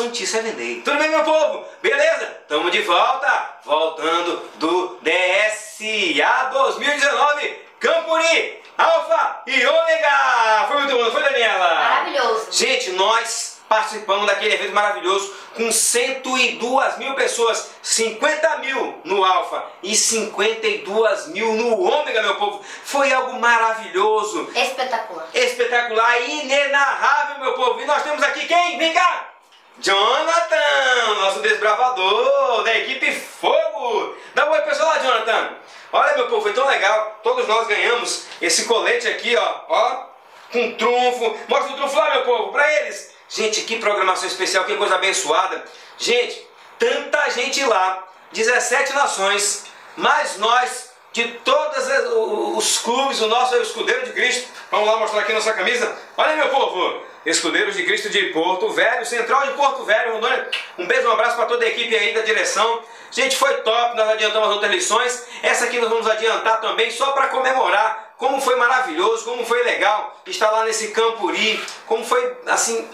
Santi Seven Day. Tudo bem, meu povo? Beleza? Tamo de volta, voltando do DSA 2019, Campuri, Alfa e Ômega. Foi muito bom, não foi, Daniela? Maravilhoso. Gente, nós participamos daquele evento maravilhoso com 102 mil pessoas, 50 mil no Alfa e 52 mil no Ômega, meu povo. Foi algo maravilhoso. Espetacular. Espetacular e inenarrável, meu povo. E nós temos aqui quem? Vem cá! Jonathan, nosso desbravador da equipe Fogo. Dá um oi, pessoal, lá, Jonathan. Olha, meu povo, foi tão legal. Todos nós ganhamos esse colete aqui, ó, com trunfo. Mostra o trunfo lá, meu povo, pra eles. Gente, que programação especial, que coisa abençoada. Gente, tanta gente lá, 17 nações, mas nós, de todos os clubes, o nosso é o Escudeiro de Cristo. Vamos lá mostrar aqui nossa camisa. Olha, meu povo, Escudeiros de Cristo de Porto Velho, Central de Porto Velho, Rondônia. Um beijo, um abraço para toda a equipe aí da direção. Gente, foi top, nós adiantamos as outras lições. Essa aqui nós vamos adiantar também, só para comemorar como foi maravilhoso, como foi legal estar lá nesse Campuri, como foi, assim,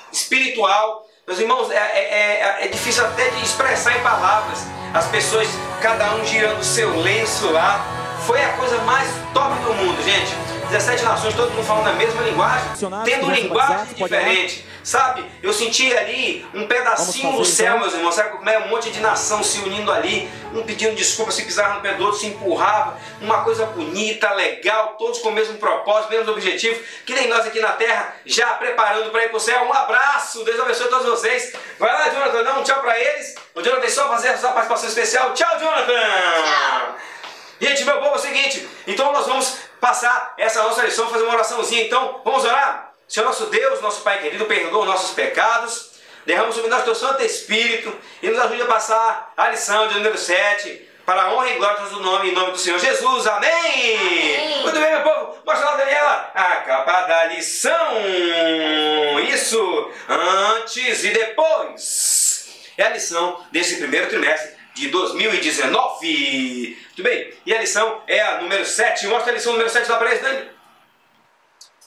espiritual. Meus irmãos, é difícil até de expressar em palavras. As pessoas, cada um girando o seu lenço lá. Foi a coisa mais top do mundo, gente. 17 nações, todo mundo falando a mesma linguagem, tendo linguagem diferente. Sabe? Eu senti ali um pedacinho do céu, meus irmãos. Sabe como é? Um monte de nação se unindo ali, um pedindo desculpa se pisava no pé do outro, se empurrava. Uma coisa bonita, legal, todos com o mesmo propósito, mesmo objetivo. Que nem nós aqui na Terra, já preparando para ir para o céu. Um abraço, Deus abençoe todos vocês. Vai lá, Jonathan, dá um tchau para eles. O Jonathan só fazer essa participação especial. Tchau, Jonathan! Tchau! Gente, meu povo, é o seguinte, então nós vamos passar essa nossa lição, fazer uma oraçãozinha, então, vamos orar? Senhor nosso Deus, nosso Pai querido, perdoa os nossos pecados, derrama sobre nós teu Santo Espírito e nos ajude a passar a lição de número 7, para a honra e glória do nome, em nome do Senhor Jesus, amém? Amém. Muito bem, meu povo, mostra lá, Daniela, a capa da lição, isso, antes e depois, é a lição desse primeiro trimestre de 2019. Muito bem, e a lição é a número 7. Mostra a lição número 7 lá para eles, Dani.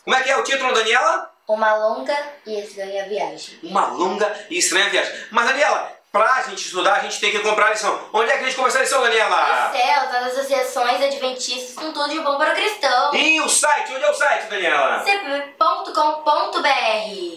Como é que é o título, Daniela? Uma longa e estranha viagem. Uma longa e estranha viagem. Mas, Daniela, pra gente estudar, a gente tem que comprar a lição. Onde é que a gente compra essa lição, Daniela? No céu, nas associações adventistas com tudo de bom para o cristão. E o site? Onde é o site, Daniela? cp.com.br.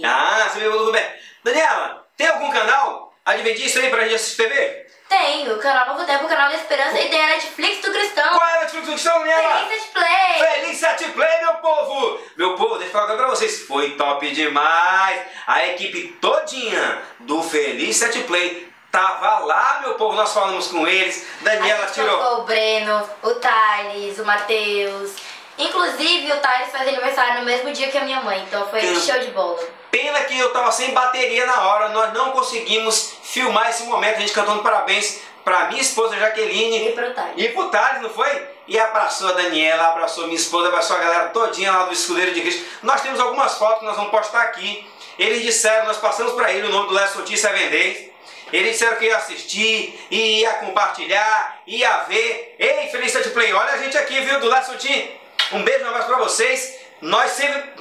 Ah, cp.com.br. Daniela, tem algum canal adventista aí pra gente se inscrever? Tem o canal Novo Tempo, o canal da Esperança e tem a Netflix do Cristão. Qual é a Netflix do Cristão, Daniela? Feliz Set Play. Feliz Set Play, meu povo! Meu povo, deixa eu falar pra vocês, foi top demais! A equipe todinha do Feliz Set Play tava lá, meu povo, nós falamos com eles, Daniela a gente tirou... colocou o Breno, o Thales, o Matheus. Inclusive o Thales faz aniversário no mesmo dia que a minha mãe, então foi show de bola. Pena que eu tava sem bateria na hora, nós não conseguimos filmar esse momento, a gente cantando parabéns pra minha esposa Jaqueline. E pro Thales. E pro Thales, não foi? E abraçou a Daniela, abraçou minha esposa, abraçou a galera todinha lá do Escudeiro de Cristo. Nós temos algumas fotos que nós vamos postar aqui. Eles disseram, nós passamos pra ele o nome do Last Santi Seven Day. Eles disseram que ia assistir, ia compartilhar, ia ver. Ei, Feliz Set Play, olha a gente aqui, viu, do Last Santi. Um beijo, um abraço pra vocês. Nós sempre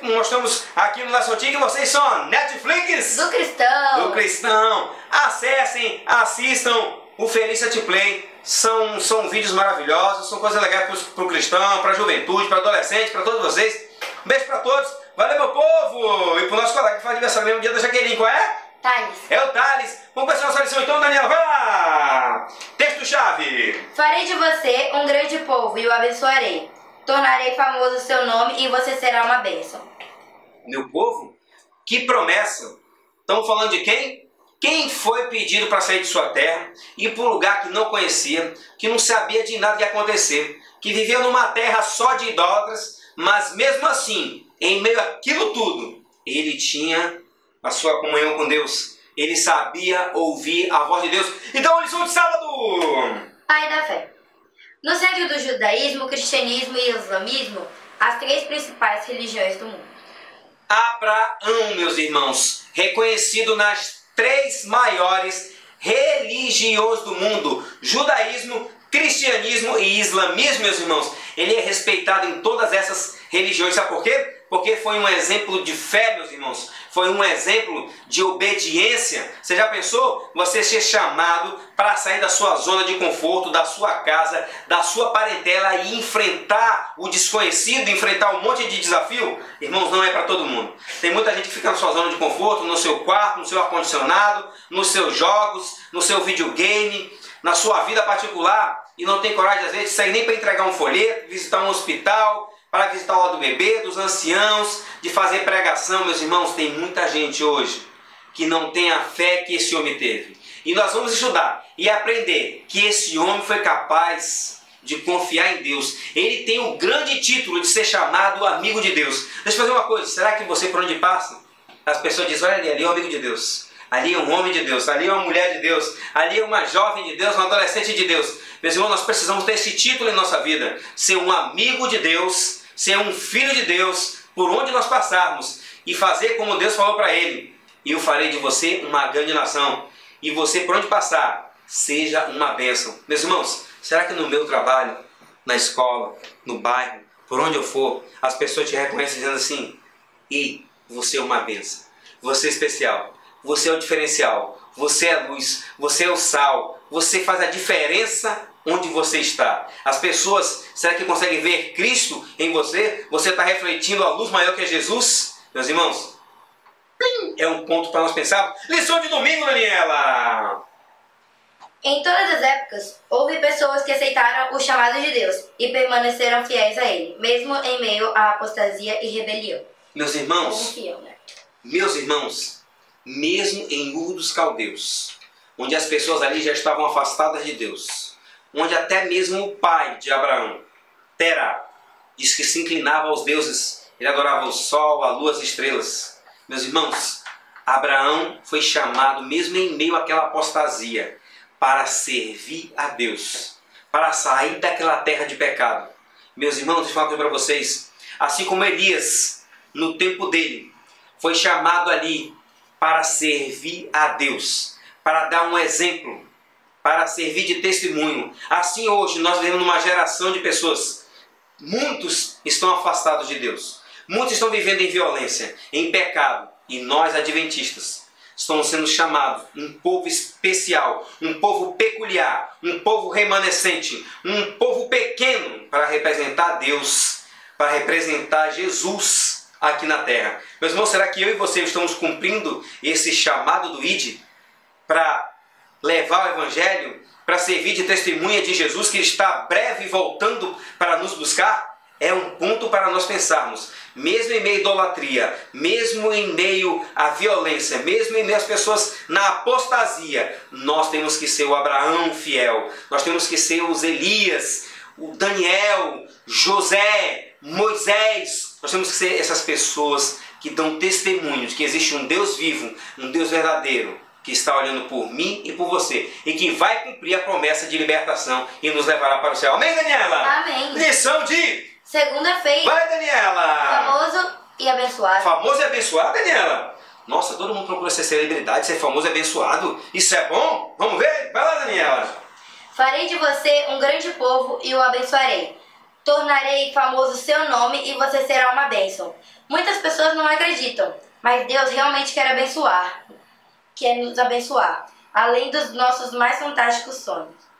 mostramos aqui no Last Santi que vocês são a Netflix Do Cristão. do Cristão. Acessem, assistam o Feliz Set Play. São vídeos maravilhosos, são coisas legais para o cristão, para a juventude, para adolescente, para todos vocês. Um beijo para todos. Valeu, meu povo! E para o nosso colega que faz aniversário mesmo dia da Jaqueline, qual é? Thales. É o Thales. Vamos começar a nossa lição então, Daniela. Vai lá! Texto-chave. Farei de você um grande povo e o abençoarei. Tornarei famoso o seu nome e você será uma bênção. Meu povo, que promessa! Estamos falando de quem? Quem foi pedido para sair de sua terra, ir para um lugar que não conhecia, que não sabia de nada que ia acontecer, que vivia numa terra só de idólatras, mas mesmo assim, em meio àquilo tudo, ele tinha a sua comunhão com Deus. Ele sabia ouvir a voz de Deus. Então, lição de sábado! Pai da fé. No centro do judaísmo, cristianismo e islamismo, as três principais religiões do mundo. Abraão, meus irmãos, reconhecido nas três maiores religiões do mundo, judaísmo, cristianismo e islamismo, meus irmãos. Ele é respeitado em todas essas religiões, sabe por quê? porque foi um exemplo de fé, meus irmãos. Foi um exemplo de obediência. Você já pensou? Você ser chamado para sair da sua zona de conforto, da sua casa, da sua parentela e enfrentar o desconhecido, enfrentar um monte de desafio? Irmãos, não é para todo mundo. Tem muita gente que fica na sua zona de conforto, no seu quarto, no seu ar-condicionado, nos seus jogos, no seu videogame, na sua vida particular e não tem coragem, às vezes, de sair nem para entregar um folheto, visitar um hospital, para visitar o lado do bebê, dos anciãos, de fazer pregação. Meus irmãos, tem muita gente hoje que não tem a fé que esse homem teve. E nós vamos estudar e aprender que esse homem foi capaz de confiar em Deus. Ele tem o grande título de ser chamado amigo de Deus. Deixa eu fazer uma coisa, será que você, por onde passa, as pessoas dizem, olha ali é um amigo de Deus, ali é um homem de Deus, ali é uma mulher de Deus, ali é uma jovem de Deus, uma adolescente de Deus. Meus irmãos, nós precisamos ter esse título em nossa vida, ser um amigo de Deus, ser um filho de Deus, por onde nós passarmos, e fazer como Deus falou para ele, e eu farei de você uma grande nação, e você, por onde passar, seja uma bênção. Meus irmãos, será que no meu trabalho, na escola, no bairro, por onde eu for, as pessoas te reconhecem dizendo assim, e você é uma bênção, você é especial, você é o diferencial, você é a luz, você é o sal, você faz a diferença onde você está. As pessoas, será que conseguem ver Cristo em você? Você está refletindo a luz maior que é Jesus? Meus irmãos, é um ponto para nós pensar. Lição de domingo, Daniela! Em todas as épocas, houve pessoas que aceitaram o chamado de Deus e permaneceram fiéis a Ele, mesmo em meio à apostasia e rebelião. Meus irmãos, Confiam, né? meus irmãos, mesmo em Ur dos Caldeus, onde as pessoas ali já estavam afastadas de Deus, onde até mesmo o pai de Abraão, Terá, diz que se inclinava aos deuses, ele adorava o sol, a lua, as estrelas. Meus irmãos, Abraão foi chamado, mesmo em meio àquela apostasia, para servir a Deus, para sair daquela terra de pecado. Meus irmãos, deixa eu falar uma coisa para vocês. Assim como Elias, no tempo dele, foi chamado ali para servir a Deus, para dar um exemplo, para servir de testemunho. Assim hoje nós vivemos numa geração de pessoas, muitos estão afastados de Deus, muitos estão vivendo em violência, em pecado, e nós adventistas estamos sendo chamados um povo especial, um povo peculiar, um povo remanescente, um povo pequeno para representar Deus, para representar Jesus aqui na terra. Meus irmãos, será que eu e você estamos cumprindo esse chamado do ID para levar o Evangelho, para servir de testemunha de Jesus que está breve voltando para nos buscar? É um ponto para nós pensarmos. Mesmo em meio à idolatria, mesmo em meio à violência, mesmo em meio às pessoas na apostasia, nós temos que ser o Abraão fiel, nós temos que ser os Elias, o Daniel, José, Moisés. Nós temos que ser essas pessoas que dão testemunho de que existe um Deus vivo, um Deus verdadeiro, que está olhando por mim e por você, e que vai cumprir a promessa de libertação e nos levará para o céu. Amém, Daniela? Amém. Lição de... Segunda-feira. Vai, Daniela! Famoso e abençoado. Famoso e abençoado, Daniela? Nossa, todo mundo procura ser celebridade, ser famoso e abençoado. Isso é bom? Vamos ver? Vai lá, Daniela. Farei de você um grande povo e o abençoarei. Tornarei famoso seu nome e você será uma bênção. Muitas pessoas não acreditam, mas Deus realmente quer abençoar. Quer nos abençoar, além dos nossos mais fantásticos sonhos.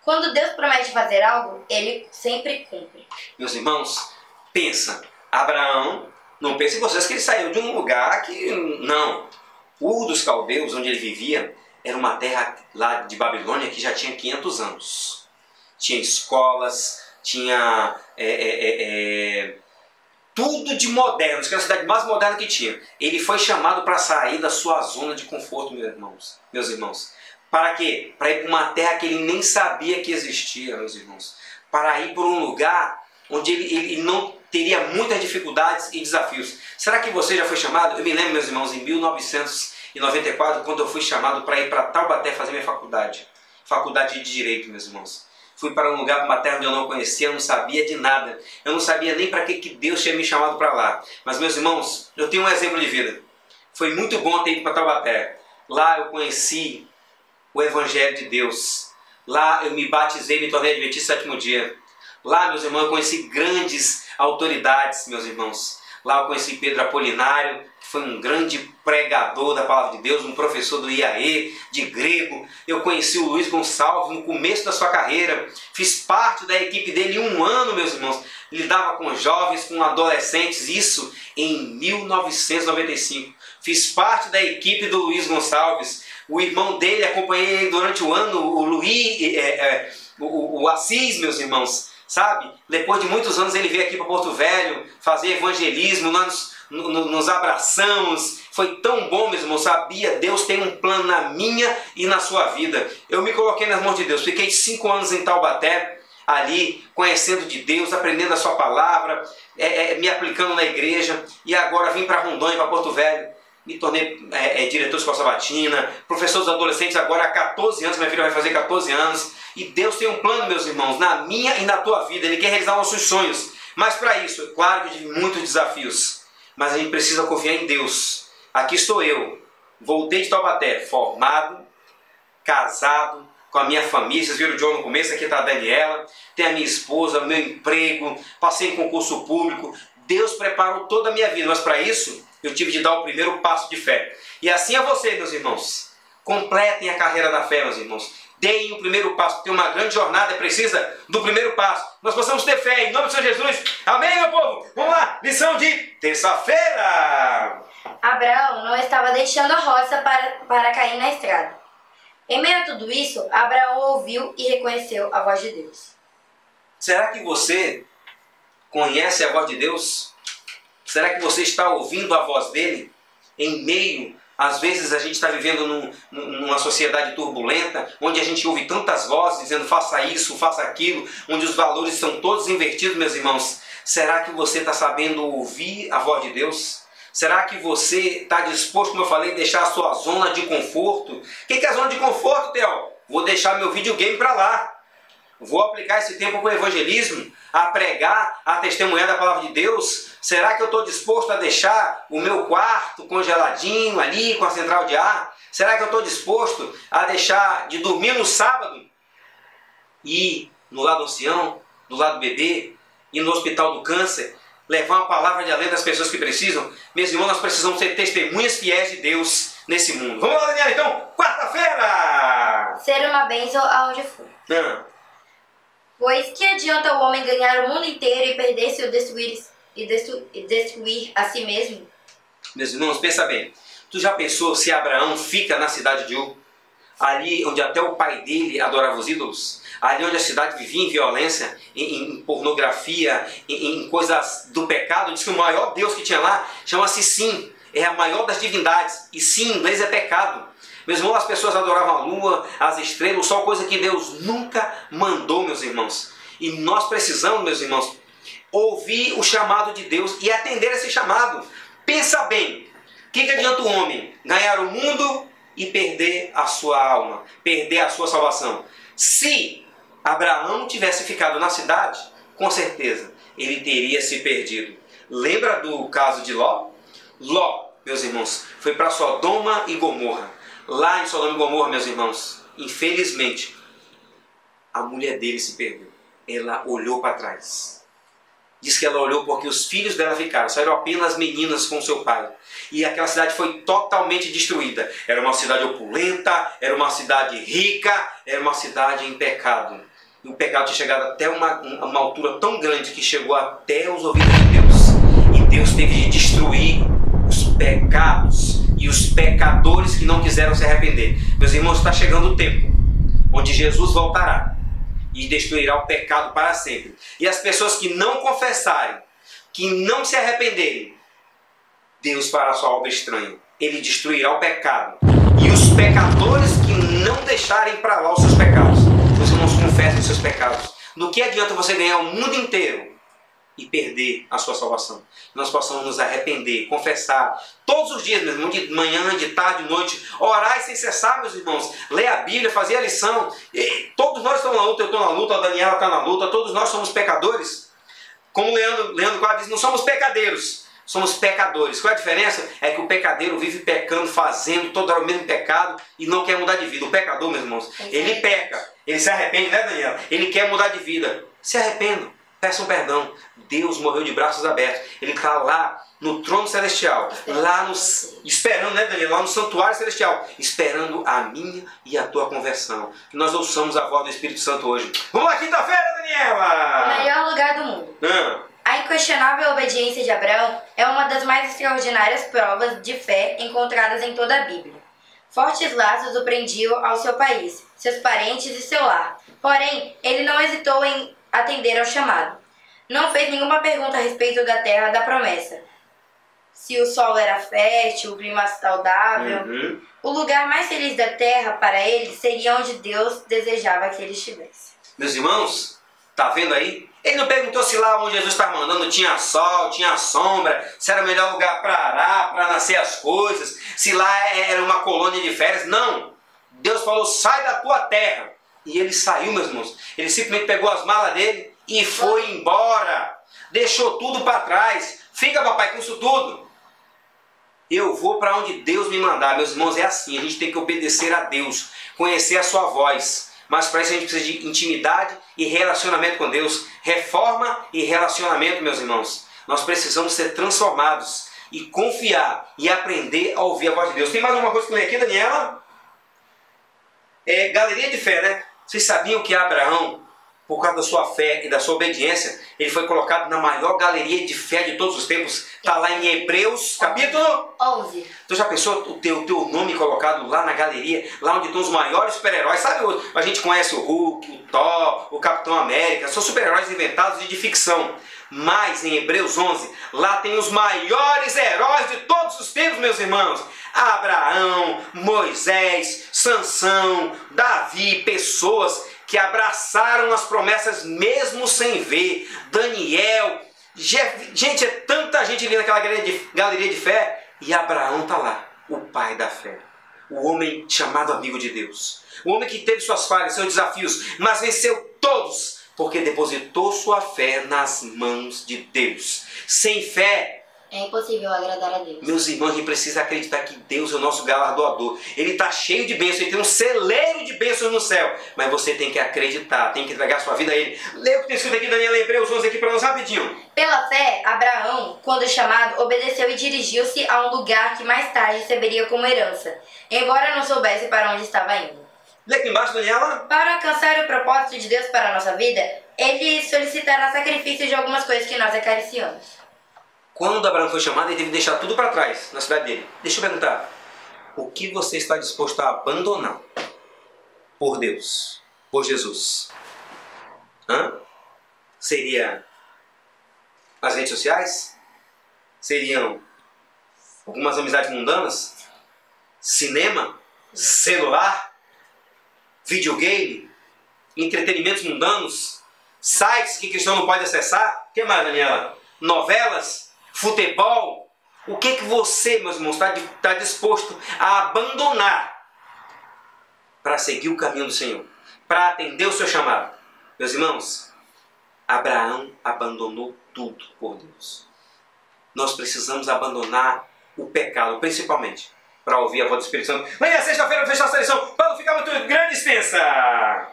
Quando Deus promete fazer algo, Ele sempre cumpre. Meus irmãos, pensa. Abraão, não pense em vocês que ele saiu de um lugar que... Não. Ur dos Caldeus, onde ele vivia, era uma terra lá de Babilônia que já tinha 500 anos. Tinha escolas, tinha... tudo de moderno, que era a cidade mais moderna que tinha. Ele foi chamado para sair da sua zona de conforto, meus irmãos. Para quê? Para ir para uma terra que ele nem sabia que existia, meus irmãos. Para ir para um lugar onde ele não teria muitas dificuldades e desafios. Será que você já foi chamado? Eu me lembro, meus irmãos, em 1994, quando eu fui chamado para ir para Taubaté fazer minha faculdade. Faculdade de Direito, meus irmãos. Fui para um lugar, uma terra onde eu não conhecia, eu não sabia de nada. Eu não sabia nem para que Deus tinha me chamado para lá. Mas, meus irmãos, eu tenho um exemplo de vida. Foi muito bom ter ido para Taubaté. Lá eu conheci o Evangelho de Deus. Lá eu me batizei, me tornei adventista sétimo dia. Lá, meus irmãos, eu conheci grandes autoridades, meus irmãos. Lá eu conheci Pedro Apolinário, que foi um grande pregador da palavra de Deus, um professor do IAE, de grego. Eu conheci o Luiz Gonçalves no começo da sua carreira. Fiz parte da equipe dele 1 ano, meus irmãos. Lidava com jovens, com adolescentes, isso em 1995. Fiz parte da equipe do Luiz Gonçalves. O irmão dele, acompanhei ele durante o ano, o Luiz, o Assis, meus irmãos. Sabe? Depois de muitos anos ele veio aqui para Porto Velho fazer evangelismo, nós nos abraçamos. Foi tão bom, meus irmãos. Sabia, Deus tem um plano na minha e na sua vida. Eu me coloquei nas mãos de Deus. Fiquei 5 anos em Taubaté, ali, conhecendo de Deus, aprendendo a sua palavra, me aplicando na igreja. E agora vim para Rondônia, para Porto Velho. Me tornei diretor de escola sabatina, professor dos adolescentes agora há 14 anos. Minha filha vai fazer 14 anos. E Deus tem um plano, meus irmãos, na minha e na tua vida. Ele quer realizar nossos sonhos. Mas para isso, é claro que eu tive muitos desafios. Mas a gente precisa confiar em Deus. Aqui estou eu. Voltei de Taubaté, formado, casado, com a minha família. Vocês viram o John no começo, aqui está a Daniela. Tem a minha esposa, meu emprego. Passei em concurso público. Deus preparou toda a minha vida. Mas para isso, eu tive de dar o primeiro passo de fé. E assim é você, meus irmãos. Completem a carreira da fé, meus irmãos. Deem o primeiro passo, porque uma grande jornada precisa do primeiro passo. Nós possamos ter fé, em nome do Senhor Jesus. Amém, meu povo? Vamos lá, lição de terça-feira. Abraão não estava deixando a roça para cair na estrada. Em meio a tudo isso, Abraão ouviu e reconheceu a voz de Deus. Será que você conhece a voz de Deus? Será que você está ouvindo a voz dele? Em meio, às vezes a gente está vivendo numa sociedade turbulenta, onde a gente ouve tantas vozes dizendo faça isso, faça aquilo, onde os valores são todos invertidos, meus irmãos. Será que você está sabendo ouvir a voz de Deus? Será que você está disposto, como eu falei, a deixar a sua zona de conforto? O que é a zona de conforto, Theo? Vou deixar meu videogame para lá. Vou aplicar esse tempo para o evangelismo, a pregar, a testemunhar da palavra de Deus. Será que eu estou disposto a deixar o meu quarto congeladinho ali com a central de ar? Será que eu estou disposto a deixar de dormir no sábado e ir no lado ancião, do lado bebê, ir no hospital do câncer, levar uma palavra de alento às pessoas que precisam? Meus irmãos, nós precisamos ser testemunhas fiéis de Deus nesse mundo. Vamos lá, Daniela, então, quarta-feira! Ser uma bênção aonde for. Pois que adianta o homem ganhar o mundo inteiro e perder-se ou destruir a si mesmo? Meus irmãos, pensa bem. Tu já pensou se Abraão fica na cidade de Ur? Ali onde até o pai dele adorava os ídolos? Ali onde a cidade vivia em violência, em pornografia, em coisas do pecado? Diz que o maior Deus que tinha lá chama-se Sim. É a maior das divindades. E Sim, em inglês é pecado. Meus irmãos, as pessoas adoravam a lua, as estrelas, o sol, coisa que Deus nunca mandou, meus irmãos. E nós precisamos, meus irmãos, ouvir o chamado de Deus e atender esse chamado. Pensa bem, o que adianta o homem ganhar o mundo e perder a sua alma, perder a sua salvação? Se Abraão tivesse ficado na cidade, com certeza ele teria se perdido. Lembra do caso de Ló? Ló, meus irmãos, foi para Sodoma e Gomorra. Lá em Sodoma e Gomorra, meus irmãos, infelizmente, a mulher dele se perdeu. Ela olhou para trás. Diz que ela olhou porque os filhos dela ficaram. Saíram apenas meninas com seu pai. E aquela cidade foi totalmente destruída. Era uma cidade opulenta, era uma cidade rica, era uma cidade em pecado. E o pecado tinha chegado até uma altura tão grande que chegou até os ouvidos de Deus. E Deus teve de destruir os pecados e os pecadores que não quiseram se arrepender. Meus irmãos, está chegando o tempo onde Jesus voltará e destruirá o pecado para sempre. E as pessoas que não confessarem, que não se arrependerem, Deus fará sua obra estranha. Ele destruirá o pecado. E os pecadores que não deixarem para lá os seus pecados, meus irmãos, confessem os seus pecados. Do que adianta você ganhar o mundo inteiro e perder a sua salvação? Nós possamos nos arrepender, confessar todos os dias, meu irmão, de manhã, de tarde, de noite, orar sem cessar, meus irmãos, ler a Bíblia, fazer a lição. E todos nós estamos na luta, eu estou na luta, a Daniela está na luta, todos nós somos pecadores. Como Leandro Quadro diz, não somos pecadeiros, somos pecadores. Qual é a diferença? É que o pecadeiro vive pecando, fazendo toda hora o mesmo pecado e não quer mudar de vida. O pecador, meus irmãos, ele peca, ele se arrepende, né, Daniela? Ele quer mudar de vida. Se arrependam. Peçam perdão. Deus morreu de braços abertos. Ele está lá no trono celestial, lá esperando, né, Daniel? Lá no santuário celestial, esperando a minha e a tua conversão. Que nós ouçamos a voz do Espírito Santo hoje. Vamos lá, quinta-feira, Daniela! O melhor lugar do mundo. A inquestionável obediência de Abraão é uma das mais extraordinárias provas de fé encontradas em toda a Bíblia. Fortes laços o prendiam ao seu país, seus parentes e seu lar. Porém, ele não hesitou em atender ao chamado. Não fez nenhuma pergunta a respeito da terra da promessa. Se o solo era fértil, o clima saudável. O lugar mais feliz da terra para ele seria onde Deus desejava que ele estivesse. Meus irmãos, tá vendo aí? Ele não perguntou se lá onde Jesus estava mandando tinha sol, tinha sombra, se era o melhor lugar para arar, para nascer as coisas, se lá era uma colônia de férias. Não! Deus falou, sai da tua terra. E ele saiu, meus irmãos. Ele simplesmente pegou as malas dele e foi embora. Deixou tudo para trás. Fica, papai, com isso tudo. Eu vou para onde Deus me mandar. Meus irmãos, é assim. A gente tem que obedecer a Deus, conhecer a sua voz. Mas para isso a gente precisa de intimidade e relacionamento com Deus. Reforma e relacionamento, meus irmãos. Nós precisamos ser transformados e confiar e aprender a ouvir a voz de Deus. Tem mais alguma coisa que eu leio aqui, Daniela? Galeria de fé, né? Vocês sabiam que Abraão, por causa da sua fé e da sua obediência, ele foi colocado na maior galeria de fé de todos os tempos? Está lá em Hebreus, capítulo 11. Tu já pensou o teu nome colocado lá na galeria, lá onde estão os maiores super-heróis? Sabe, a gente conhece o Hulk, o Thor, o Capitão América, são super-heróis inventados e de ficção. Mas em Hebreus 11, lá tem os maiores heróis de todos os tempos, meus irmãos. Abraão, Moisés, Sansão, Davi, pessoas que abraçaram as promessas mesmo sem ver. Daniel, gente, é tanta gente ali naquela galeria de fé. E Abraão está lá, o pai da fé. O homem chamado amigo de Deus. O homem que teve suas falhas, seus desafios, mas venceu todos. Porque depositou sua fé nas mãos de Deus. Sem fé é impossível agradar a Deus. Meus irmãos, a gente precisa acreditar que Deus é o nosso galardoador. Ele está cheio de bênçãos, ele tem um celeiro de bênçãos no céu. Mas você tem que acreditar, tem que entregar sua vida a Ele. Lê o que tem escrito aqui, Daniel, Hebreus 11 aqui para nós rapidinho. Pela fé, Abraão, quando chamado, obedeceu e dirigiu-se a um lugar que mais tarde receberia como herança, embora não soubesse para onde estava indo. Lê aqui embaixo, Daniela. Para alcançar o propósito de Deus para a nossa vida, Ele solicitará sacrifício de algumas coisas que nós acariciamos. Quando Abraão foi chamado, ele teve que deixar tudo para trás, na cidade dele. Deixa eu perguntar, o que você está disposto a abandonar por Deus, por Jesus? Seria as redes sociais? Seriam algumas amizades mundanas? Cinema? Celular? Videogame? Entretenimentos mundanos? Sites que cristão não pode acessar? O que mais, Daniela? Novelas? Futebol? O que você, meus irmãos, está disposto a abandonar para seguir o caminho do Senhor? Para atender o seu chamado? Meus irmãos, Abraão abandonou tudo por Deus. Nós precisamos abandonar o pecado, principalmente, para ouvir a voz do Espírito Santo. Amanhã, sexta-feira, vou fechar a seleção para não ficar muito grande dispensa.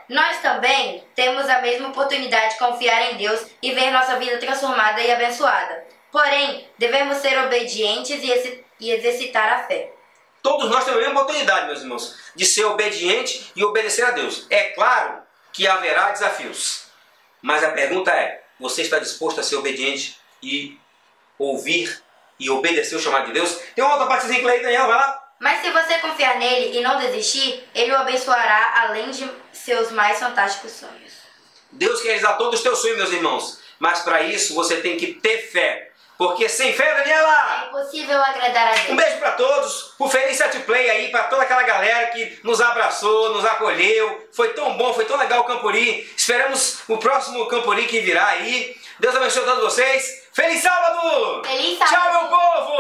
Nós também temos a mesma oportunidade de confiar em Deus e ver nossa vida transformada e abençoada. Porém, devemos ser obedientes e exercitar a fé. Todos nós temos a mesma oportunidade, meus irmãos, de ser obediente e obedecer a Deus. É claro que haverá desafios. Mas a pergunta é, você está disposto a ser obediente e ouvir e obedecer o chamado de Deus? Tem uma outra partezinha que lê aí, Daniel, vai lá. Mas se você confiar nele e não desistir, ele o abençoará além de seus mais fantásticos sonhos. Deus quer realizar todos os teus sonhos, meus irmãos. Mas para isso você tem que ter fé. Porque sem fé, Daniela, é impossível agradar a Deus. Um beijo para todos, pro Feliz Set Play aí, para toda aquela galera que nos abraçou, nos acolheu. Foi tão bom, foi tão legal o Campuri. Esperamos o próximo Campuri que virá aí. Deus abençoe a todos vocês. Feliz sábado! Feliz sábado! Tchau, meu povo!